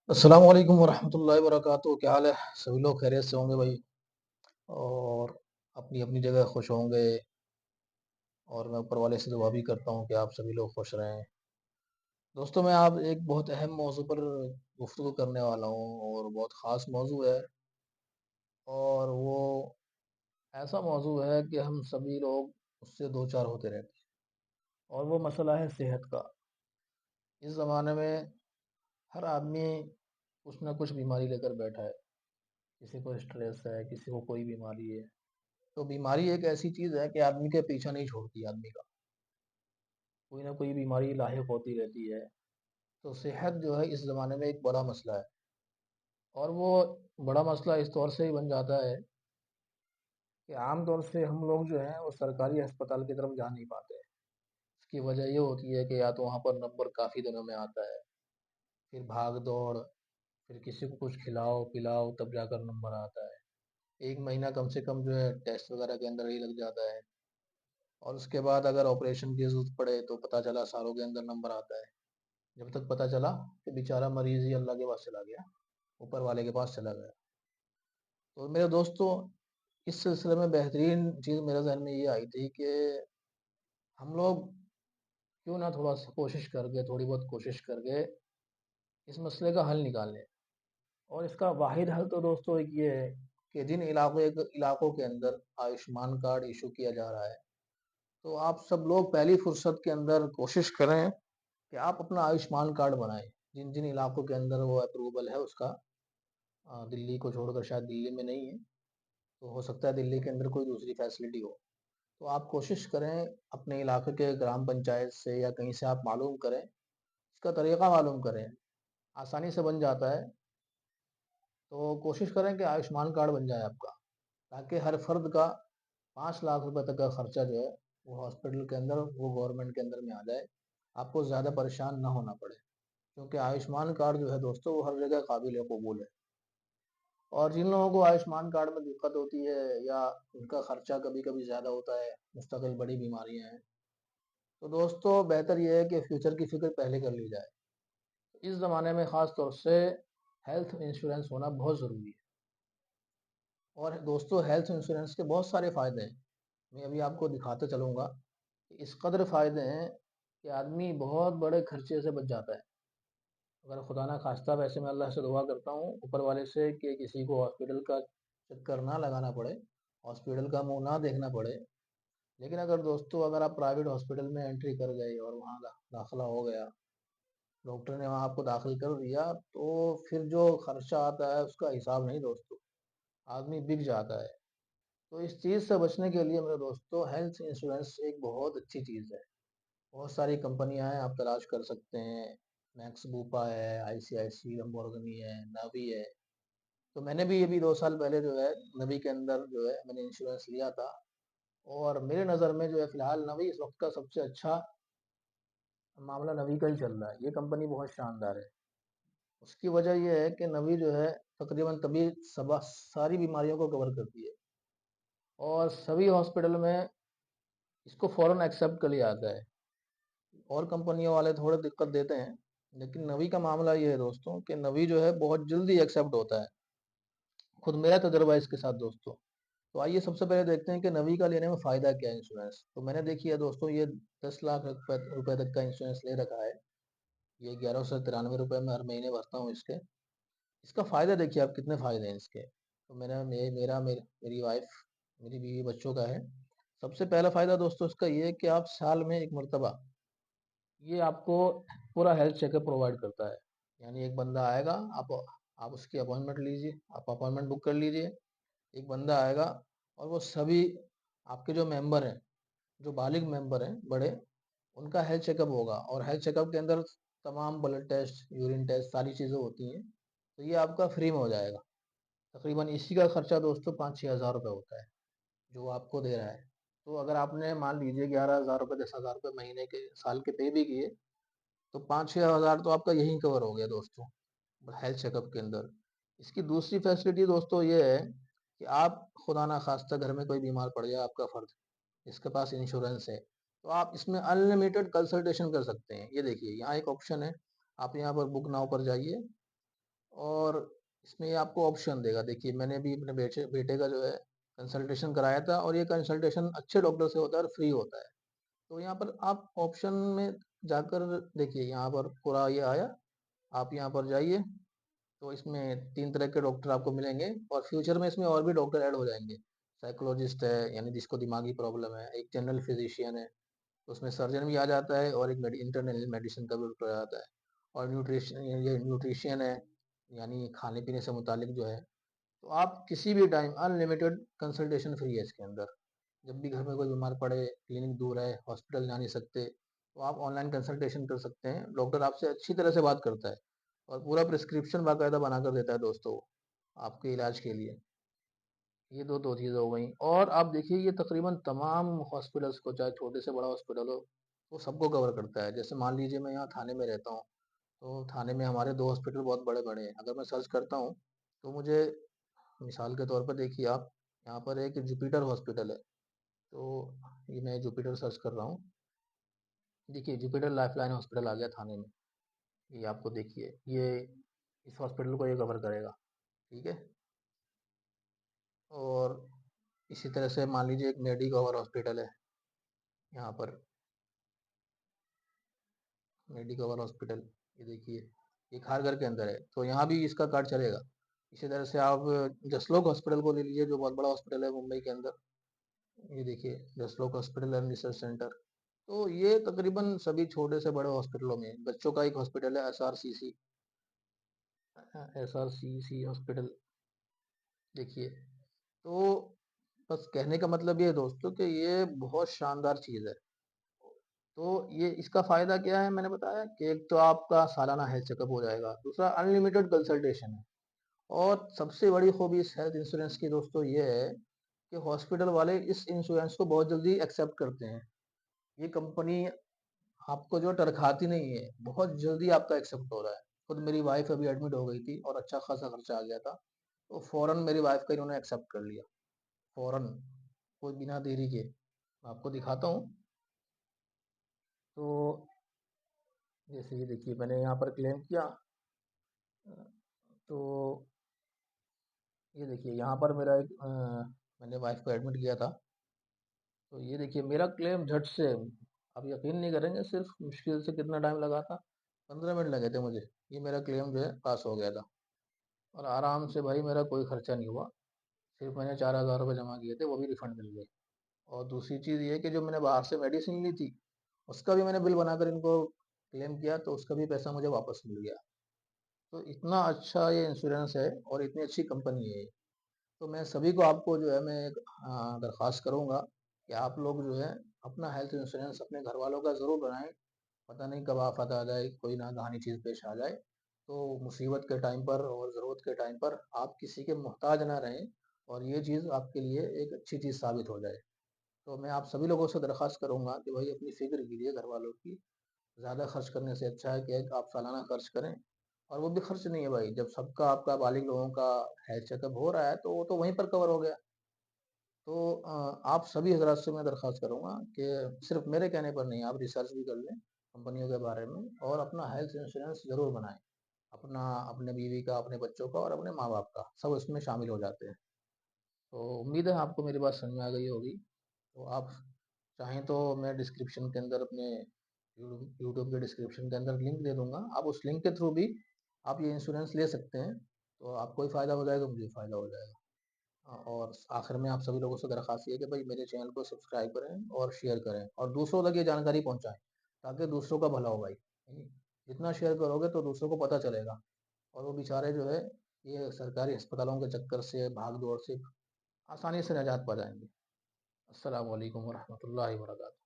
السلام علیکم ورحمۃ اللہ وبرکاتہ، کیا حال ہے؟ سبھی لوگ خیریت سے ہوں گے بھائی، اور اپنی اپنی جگہ خوش ہوں گے، اور میں اوپر والے سے دعا بھی کرتا ہوں کہ آپ سبھی لوگ خوش رہیں۔ دوستوں، میں آپ ایک بہت اہم موضوع پر گفتگو کرنے والا ہوں، اور بہت خاص موضوع ہے، اور وہ ایسا موضوع ہے کہ ہم سبھی لوگ اس سے دو چار ہوتے رہتے ہیں، اور وہ مسئلہ ہے صحت کا۔ اس زمانے میں ہر آدمی کچھ نہ کچھ بیماری لے کر بیٹھا ہے، کسی کو اسٹریس ہے، کسی کو کوئی بیماری ہے۔ تو بیماری ایک ایسی چیز ہے کہ آدمی کے پیچھا نہیں چھوڑتی، آدمی کا کوئی نہ کوئی بیماری لاحق ہوتی رہتی ہے۔ تو صحت جو ہے اس زمانے میں ایک بڑا مسئلہ ہے، اور وہ بڑا مسئلہ اس طور سے ہی بن جاتا ہے کہ عام طور سے ہم لوگ جو ہیں وہ سرکاری ہسپتال کی طرف جا نہیں پاتے۔ اس کی وجہ یہ ہوتی ہے کہ یا تو وہاں پر نمبر کافی دنوں میں آتا ہے، پھر بھاگ دوڑ، پھر کسی کو کچھ کھلاؤ پلاؤ تب جا کر نمبر آتا ہے۔ ایک مہینہ کم سے کم جو ہے ٹیسٹ وغیرہ کے اندر ہی لگ جاتا ہے، اور اس کے بعد اگر آپریشن کی ضرورت پڑے تو پتہ چلا سالوں کے اندر نمبر آتا ہے، جب تک پتہ چلا کہ بیچارہ مریض ہی اللہ کے پاس چلا گیا، اوپر والے کے پاس چلا گیا۔ تو میرے دوستوں، اس سلسلے میں بہترین چیز میرے ذہن میں یہ آئی تھی کہ ہم لوگ کیوں نہ تھوڑا سا کوشش کر کے، تھوڑی بہت کوشش کر کے اس مسئلے کا حل نکال لیں۔ اور اس کا واحد حل تو دوستوں ایک یہ ہے کہ جن علاقوں کے اندر آیوشمان کارڈ ایشو کیا جا رہا ہے، تو آپ سب لوگ پہلی فرصت کے اندر کوشش کریں کہ آپ اپنا آیوشمان کارڈ بنائیں۔ جن جن علاقوں کے اندر وہ اپروول ہے اس کا، دلی کو چھوڑ کر شاید دلی میں نہیں ہے، تو ہو سکتا ہے دلی کے اندر کوئی دوسری فیسلٹی ہو، تو آپ کوشش کریں اپنے علاقے کے گرام پنچایت سے یا کہیں سے آپ معلوم کریں، اس کا طریقہ معلوم کریں، آسانی سے بن جاتا ہے۔ تو کوشش کریں کہ آیوشمان کارڈ بن جائے آپ کا، تاکہ ہر فرد کا 5 لاکھ روپے تک کا خرچہ جو ہے وہ ہاسپٹل کے اندر، وہ گورنمنٹ کے اندر میں آ جائے، آپ کو زیادہ پریشان نہ ہونا پڑے، کیونکہ آیوشمان کارڈ جو ہے دوستوں وہ ہر جگہ قابل قبول ہے۔ اور جن لوگوں کو آیوشمان کارڈ میں دقت ہوتی ہے، یا ان کا خرچہ کبھی کبھی زیادہ ہوتا ہے، مستقل بڑی بیماریاں ہیں، تو دوستوں بہتر یہ ہے کہ فیوچر کی فکر پہلے کر لی جائے۔ اس زمانے میں خاص طور سے ہیلتھ انشورنس ہونا بہت ضروری ہے۔ اور دوستوں ہیلتھ انشورنس کے بہت سارے فائدے ہیں، میں ابھی آپ کو دکھاتے چلوں گا کہ اس قدر فائدے ہیں کہ آدمی بہت بڑے خرچے سے بچ جاتا ہے۔ اگر خدا نہ خواستہ، ویسے میں اللہ سے دعا کرتا ہوں اوپر والے سے کہ کسی کو ہاسپٹل کا چکر نہ لگانا پڑے، ہاسپٹل کا منہ نہ دیکھنا پڑے، لیکن اگر دوستوں اگر آپ پرائیویٹ ہاسپٹل میں انٹری کر گئے اور وہاں داخلہ ہو گیا، ڈاکٹر نے وہاں آپ کو داخل کر دیا، تو پھر جو خرچہ آتا ہے اس کا حساب نہیں دوستوں، آدمی بک جاتا ہے۔ تو اس چیز سے بچنے کے لیے میرے دوستو ہیلتھ انشورنس ایک بہت اچھی چیز ہے۔ بہت ساری کمپنیاں ہیں، آپ تلاش کر سکتے ہیں، میکس بوپا ہے، آئی سی آئی سی، لمبورگنی ہے، ناوی ہے۔ تو میں نے بھی ابھی 2 سال پہلے جو ہے نوی کے اندر جو ہے میں نے انشورنس لیا تھا، اور میرے نظر میں جو ہے فی الحال نوی اس وقت کا سب سے اچھا معاملہ نوی کا ہی چل رہا ہے۔ یہ کمپنی بہت شاندار ہے۔ اس کی وجہ یہ ہے کہ نوی جو ہے تقریباً کبھی ساری بیماریوں کو کور کرتی ہے، اور سبھی ہاسپٹل میں اس کو فوراً ایکسیپٹ کر لیا جاتا ہے۔ اور کمپنیوں والے تھوڑے دقت دیتے ہیں، لیکن نوی کا معاملہ یہ ہے دوستوں کہ نوی جو ہے بہت جلدی ایکسیپٹ ہوتا ہے۔ خود میرا تجربہ ہے اس کے ساتھ دوستوں۔ تو آئیے سب سے پہلے دیکھتے ہیں کہ نوی کا لینے میں فائدہ کیا ہے انشورنس۔ تو میں نے دیکھی ہے دوستوں، یہ 10 لاکھ روپے تک کا انشورنس لے رکھا ہے، یہ 1193 روپے میں ہر مہینے بھرتا ہوں اس کے۔ اس کا فائدہ دیکھیے آپ، کتنے فائدے ہیں اس کے۔ تو میری وائف، میری بیوی بچوں کا ہے۔ سب سے پہلا فائدہ دوستوں اس کا یہ ہے کہ آپ سال میں ایک مرتبہ یہ آپ کو پورا ہیلتھ چیک اپ پرووائڈ کرتا ہے۔ یعنی ایک بندہ آئے گا، آپ اس کی اپوائنٹمنٹ لیجیے، آپ اپوائنٹمنٹ بک کر لیجیے، ایک بندہ آئے گا، اور وہ سبھی آپ کے جو ممبر ہیں، جو بالغ ممبر ہیں بڑے، ان کا ہیلتھ چیک اپ ہوگا، اور ہیلتھ چیک اپ کے اندر تمام بلڈ ٹیسٹ، یورین ٹیسٹ، ساری چیزیں ہوتی ہیں، تو یہ آپ کا فری میں ہو جائے گا۔ تقریباً اسی کا خرچہ دوستوں 5-6 ہزار روپے ہوتا ہے جو وہ آپ کو دے رہا ہے۔ تو اگر آپ نے مان لیجیے 11 ہزار روپے، 10 ہزار روپے مہینے کے سال کے پے بھی کیے، تو 5-6 ہزار تو آپ کا یہی کور ہو گیا دوستوں ہیلتھ چیک اپ کے اندر۔ اس کی دوسری فیسلٹی دوستوں یہ ہے کہ آپ خدا نہ خواستہ گھر میں کوئی بیمار پڑ جائے، آپ کا فرد اس کے پاس انشورنس ہے، تو آپ اس میں انلمیٹڈ کنسلٹیشن کر سکتے ہیں۔ یہ دیکھیے یہاں ایک آپشن ہے، آپ یہاں پر بک ناؤ پر جائیے، اور اس میں یہ آپ کو آپشن دے گا. دیکھیے میں نے بھی اپنے بیٹے کا جو ہے کنسلٹیشن کرایا تھا، اور یہ کنسلٹیشن اچھے ڈاکٹر سے ہوتا ہے اور فری ہوتا ہے. تو یہاں پر آپ آپشن میں جا کر دیکھیے، یہاں پر پورا یہ آیا، آپ یہاں پر جائیے تو اس میں 3 طرح کے ڈاکٹر آپ کو ملیں گے، اور فیوچر میں اس میں اور بھی ڈاکٹر ایڈ ہو جائیں گے. سائیکولوجسٹ ہے، یعنی جس کو دماغی پرابلم ہے، ایک جنرل فزیشین ہے، اس میں سرجن بھی آ جاتا ہے، اور ایک انٹرنل میڈیسن کا بھی ڈاکٹر آ جاتا ہے، اور نیوٹریشین ہے، یعنی کھانے پینے سے متعلق جو ہے. تو آپ کسی بھی ٹائم ان لمیٹڈ کنسلٹیشن فری ہے اس کے اندر. جب بھی گھر میں کوئی بیمار پڑے، کلینک دور ہے، ہاسپٹل جا نہیں سکتے، تو آپ آن لائن کنسلٹیشن کر سکتے ہیں. ڈاکٹر آپ سے اچھی طرح سے بات کرتا ہے، اور پورا پرسکرپشن باقاعدہ بنا کر دیتا ہے دوستوں آپ کے علاج کے لیے. یہ دو چیزیں ہو گئیں. اور آپ دیکھیے یہ تقریباً تمام ہاسپٹلس کو، چاہے چھوٹے سے بڑا ہاسپٹل ہو، وہ سب کو کور کرتا ہے. جیسے مان لیجیے میں یہاں تھانے میں رہتا ہوں، تو تھانے میں ہمارے 2 ہاسپٹل بہت بڑے بڑے ہیں. اگر میں سرچ کرتا ہوں تو مجھے مثال کے طور پر دیکھیے آپ، یہاں پر ایک جوپیٹر ہاسپٹل ہے. تو یہ میں جوپیٹر سرچ کر رہا ہوں. دیکھیے جوپیٹر لائف لائن ہاسپٹل آ گیا تھانے میں. یہ آپ کو دیکھیے، یہ اس ہاسپٹل کو یہ کور کرے گا. ٹھیک ہے. اور اسی طرح سے مان لیجیے ایک میڈی کور ہاسپٹل ہے یہاں پر، میڈی کور ہاسپٹل. یہ دیکھیے یہ کھار گھر کے اندر ہے، تو یہاں بھی اس کا کارڈ چلے گا. اسی طرح سے آپ جسلوک ہاسپٹل کو لے لیجیے، جو بہت بڑا ہاسپٹل ہے ممبئی کے اندر. یہ دیکھیے جسلوک ہاسپٹل اینڈ ریسرچ سینٹر. تو یہ تقریباً سبھی چھوٹے سے بڑے ہاسپٹلوں میں. بچوں کا ایک ہاسپٹل ہے S R C C hospital. دیکھیے تو بس کہنے کا مطلب یہ ہے دوستوں کہ یہ بہت شاندار چیز ہے. تو یہ اس کا فائدہ کیا ہے، میں نے بتایا کہ ایک تو آپ کا سالانہ ہیلتھ چیک اپ ہو جائے گا، دوسرا انلمیٹڈ کنسلٹیشن ہے. اور سب سے بڑی خوبی اس ہیلتھ انشورنس کی دوستوں یہ ہے کہ ہاسپٹل والے اس انشورنس کو بہت جلدی ایکسیپٹ کرتے ہیں. یہ کمپنی آپ کو جو ٹرکھاتی نہیں ہے، بہت جلدی آپ کا ایکسیپٹ ہو رہا ہے. خود میری وائف ابھی ایڈمٹ ہو گئی تھی، اور اچھا خاصا خرچہ آ گیا تھا، تو فوراً میری وائف کا انہوں نے ایکسیپٹ کر لیا، فوراً، کوئی بنا دیری کے. میں آپ کو دکھاتا ہوں. تو جیسے یہ دیکھیے میں نے یہاں پر کلیم کیا، تو یہ دیکھیے یہاں پر میرا ایک میں نے وائف کو ایڈمٹ کیا تھا. تو یہ دیکھیے میرا کلیم جھٹ سے، آپ یقین نہیں کریں گے، صرف مشکل سے کتنا ٹائم لگا تھا، 15 منٹ لگے تھے مجھے. یہ میرا کلیم جو ہے پاس ہو گیا تھا، اور آرام سے بھائی میرا کوئی خرچہ نہیں ہوا. صرف میں نے 4,000 روپے جمع کیے تھے، وہ بھی ریفنڈ مل گئے. اور دوسری چیز یہ کہ جو میں نے باہر سے میڈیسن لی تھی، اس کا بھی میں نے بل بنا کر ان کو کلیم کیا، تو اس کا بھی پیسہ مجھے واپس مل گیا. تو اتنا اچھا یہ انشورنس ہے، اور اتنی اچھی کمپنی ہے. تو میں سبھی کو، آپ کو جو ہے میں ایک درخواست کروں گا کہ آپ لوگ جو ہے اپنا ہیلتھ انشورنس اپنے گھر والوں کا ضرور بنائیں. پتہ نہیں کب آفت آ جائے، کوئی ناگہانی چیز پیش آ جائے، تو مصیبت کے ٹائم پر اور ضرورت کے ٹائم پر آپ کسی کے محتاج نہ رہیں، اور یہ چیز آپ کے لیے ایک اچھی چیز ثابت ہو جائے. تو میں آپ سبھی لوگوں سے درخواست کروں گا کہ بھائی اپنی فکر کیجیے گھر والوں کی. زیادہ خرچ کرنے سے اچھا ہے کہ آپ سالانہ خرچ کریں. اور وہ بھی خرچ نہیں ہے بھائی، جب سب کا، آپ کا بالغ لوگوں کا ہیلتھ چیک اپ ہو رہا ہے، تو وہ تو وہیں پر کور ہو گیا. تو آپ سبھی حضرات سے میں درخواست کروں گا کہ صرف میرے کہنے پر نہیں، آپ ریسرچ بھی کر لیں کمپنیوں کے بارے میں، اور اپنا ہیلتھ انشورنس ضرور بنائیں. اپنا، اپنے بیوی کا، اپنے بچوں کا، اور اپنے ماں باپ کا، سب اس میں شامل ہو جاتے ہیں. تو امید ہے آپ کو میری بات سمجھ میں آ گئی ہوگی. تو آپ چاہیں تو میں ڈسکرپشن کے اندر، اپنے یوٹیوب کے ڈسکرپشن کے اندر لنک دے دوں گا، آپ اس لنک کے تھرو بھی آپ یہ انشورنس لے سکتے ہیں. تو آپ کو بھی فائدہ ہو جائے گا، مجھے بھی فائدہ ہو جائے گا. اور آخر میں آپ سبھی لوگوں سے درخواست یہ ہے کہ بھائی میرے چینل کو سبسکرائب کریں اور شیئر کریں، اور دوسروں تک یہ جانکاری پہنچائیں، تاکہ دوسروں کا بھلا ہو بھائی. جتنا شیئر کرو گے تو دوسروں کو پتہ چلے گا، اور وہ بیچارے جو ہے یہ سرکاری ہسپتالوں کے چکر سے، بھاگ دوڑ سے آسانی سے نجات پا جائیں گے. السلام علیکم ورحمۃ اللہ وبرکاتہ.